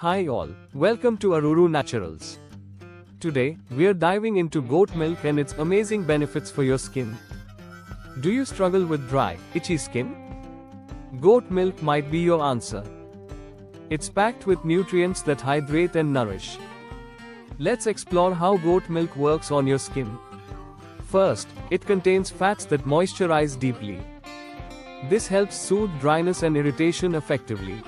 Hi all, welcome to Aruru Naturals. Today, we're diving into goat milk and its amazing benefits for your skin. Do you struggle with dry, itchy skin? Goat milk might be your answer. It's packed with nutrients that hydrate and nourish. Let's explore how goat milk works on your skin. First, it contains fats that moisturize deeply. This helps soothe dryness and irritation effectively.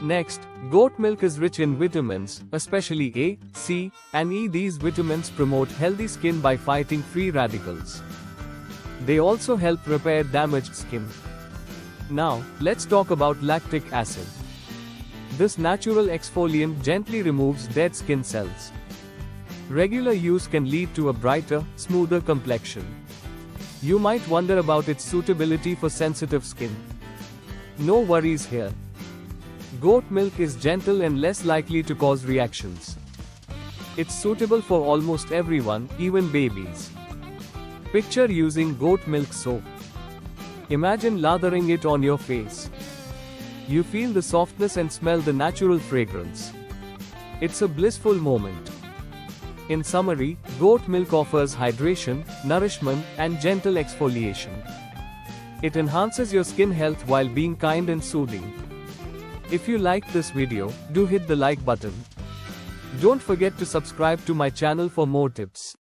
Next, goat milk is rich in vitamins, especially A, C, and E. These vitamins promote healthy skin by fighting free radicals. They also help repair damaged skin. Now, let's talk about lactic acid. This natural exfoliant gently removes dead skin cells. Regular use can lead to a brighter, smoother complexion. You might wonder about its suitability for sensitive skin. No worries here. Goat milk is gentle and less likely to cause reactions. It's suitable for almost everyone, even babies. Picture using goat milk soap. Imagine lathering it on your face. You feel the softness and smell the natural fragrance. It's a blissful moment. In summary, goat milk offers hydration, nourishment, and gentle exfoliation. It enhances your skin health while being kind and soothing. If you liked this video, do hit the like button. Don't forget to subscribe to my channel for more tips.